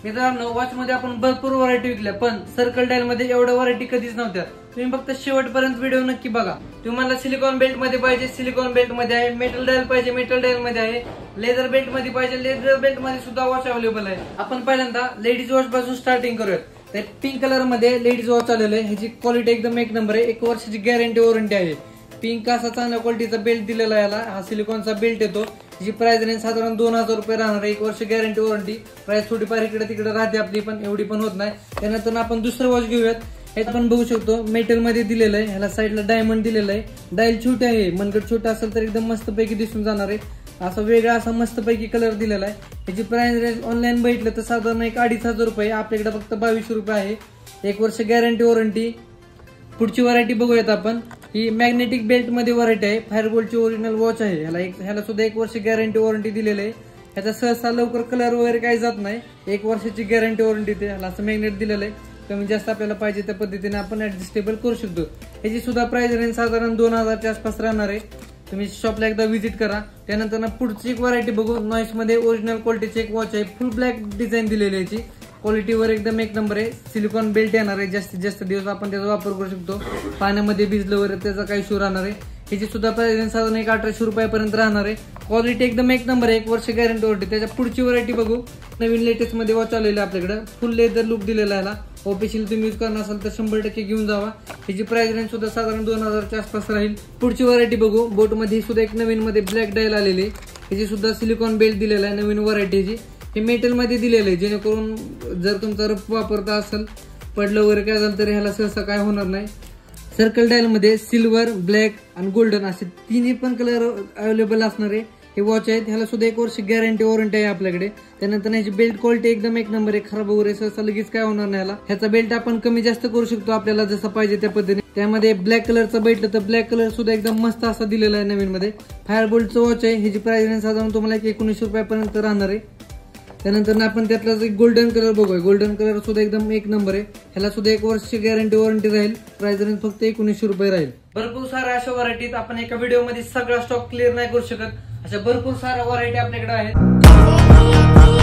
मित्रांनो वॉच मध्ये आपण भरपूर व्हरायटी विकल्या, पण सर्कल डायल मध्ये एवढ्या व्हरायटी कधीच नव्हत्या। तुम्ही फक्त शेवटपर्यंत व्हिडिओ नक्की बघा। तुम्हाला सिलिकॉन बेल्ट मध्ये पाहिजे सिलिकॉन बेल्ट मध्ये आहे, मेटल डायल पाहिजे मेटल डायल मध्ये आहे, लेदर बेल्ट मध्ये पाहिजे लेदर बेल्ट मध्ये सुद्धा वॉच अवेलेबल आहे। आपण पहिल्यांदा लेडीज वॉच पासून स्टार्टिंग करूयात। तर पिंक कलर मध्ये लेडीज वॉच आलेलं आहे, ह्याची क्वालिटी एकदम एक नंबर आहे, 1 वर्षाची गॅरंटी वॉरंटी आहे। पिंक असा चांगल्या क्वालिटीचा बेल्ट दिलेला आहे, याला हा सिलिकॉनचा बेल्ट येतो। जी प्राइस रेंज साधारण 2000 रुपये राहणार आहे, 1 वर्ष गॅरंटी वॉरंटी। प्राइस थोडीफार इकडे तिकडे राहते आपली, पण एवढी पण होत नाही। त्यानंतर आपण दुसरं वॉच घेऊयात। हे आपण बघू शकतो मेटल मध्ये दिलेलं आहे, ह्याला साईडला डायमंड दिलेलं आहे। डायल छोटे आहे, मनगट छोटा असेल तर एकदम मस्त पैकी दिसून जाणार आहे। असा वेगळा असा मस्त पैकी कलर दिलेला आहे। ह्याची प्राइस रेंज ऑनलाईन बघितलं तर साधारण 2500 रुपये, आपल्याकडे फक्त 2200 रुपये आहे, 1 वर्ष गॅरंटी वॉरंटी। पुढची व्हरायटी बघूयात आपण। ही मॅग्नेटिक बेल्ट मध्ये व्हरायटी आहे, फायरबोल्टची ओरिजिनल वॉच आहे। ह्याला सुद्धा 1 वर्ष गॅरंटी वॉरंटी दिलेली आहे। ह्याचा सहसा लवकर कलर वगैरे काही जात नाही, 1 वर्षाची गॅरंटी वॉरंटी ते। ह्याला असं मॅग्नेट दिलेलं आहे, कमी जास्त आपल्याला पाहिजे त्या पद्धतीने आपण ऍडजस्टेबल करू शकतो। ह्याची सुद्धा प्राइस रेंज साधारण 2000 च्या आसपास राहणार आहे। तुम्ही शॉपला एकदा व्हिजिट करा। त्यानंतर पुढची एक व्हरायटी बघू। नॉइस मध्ये ओरिजिनल क्वालिटीची एक वॉच आहे, फुल ब्लॅक डिझाईन दिलेली आहे। याची क्वालिटीवर एकदम एक नंबर आहे, सिलिकॉन बेल्ट येणार आहे। जास्तीत जास्त दिवस आपण त्याचा वापर करू शकतो, पाण्यामध्ये भिजलं वगैरे त्याचा काही इश्यू राहणार आहे। ह्याची सुद्धा प्राइस साधारण 1800 रुपयापर्यंत राहणार आहे। क्वालिटी एकदम एक नंबर आहे, 1 वर्ष गॅरंटी वॉरंटी। त्याच्या पुढची व्हरायटी बघू। नवीन लेटेस्ट मध्ये वॉच आलेली आपल्याकडे, फुल लेदर लुक दिलेला आहे। ऑफिशियल तुम्ही यूज करणार असाल तर 100% घेऊन जावा। ह्याची प्राइस रेंज सुद्धा साधारण 2000 च्या आसपास राहील। पुढची व्हरायटी बघू। बोट मध्ये सुद्धा एक नवीन मध्ये ब्लॅक डायल आलेली आहे, ह्याची सुद्धा सिलिकॉन बेल्ट दिलेला आहे, नवीन व्हरायटीची। हे मेटल मध्ये दिलेलं आहे, जेणेकरून जर तुमचा रफ वापरता असेल, पडलं वगैरे काय झालं तर ह्याला सहसा काय होणार नाही। सर्कल डायल मध्ये सिल्वर, ब्लॅक आणि गोल्डन असे तिन्ही पण कलर अवेलेबल असणारे हे वॉच आहेत। ह्याला सुद्धा 1 वर्ष गॅरंटी वॉरंटी आहे आपल्याकडे। त्यानंतर ह्याची बेल्ट क्वालिटी एकदम एक नंबर आहे, खराब वगैरे सहसा लगेच काय होणार नाही। ह्याचा बेल्ट आपण कमी जास्त करू शकतो आपल्याला जसं पाहिजे त्या पद्धतीने। त्यामध्ये ब्लॅक कलरचा बेल्ट तर ब्लॅक कलर सुद्धा एकदम मस्त असा दिलेला आहे नवीन मध्ये। फायरबोल्टचं वॉच आहे, ह्याची प्राइस रेंज साधारण तुम्हाला 1900 रुपयापर्यंत राहणार आहे। त्यानंतर आपण त्यातलाच एक गोल्डन कलर बघूया। गोल्डन कलर सुद्धा एकदम एक नंबर आहे, ह्याला सुद्धा 1 वर्ष गॅरंटी वॉरंटी राहील। प्राइस रेंज फक्त 1900 रुपये राहील। भरपूर साऱ्या अशा व्हरायटीत आपण एका व्हिडिओ मध्ये सगळा स्टॉक क्लिअर नाही करू शकत, अशा भरपूर साऱ्या व्हरायटी आपल्याकडे आहेत।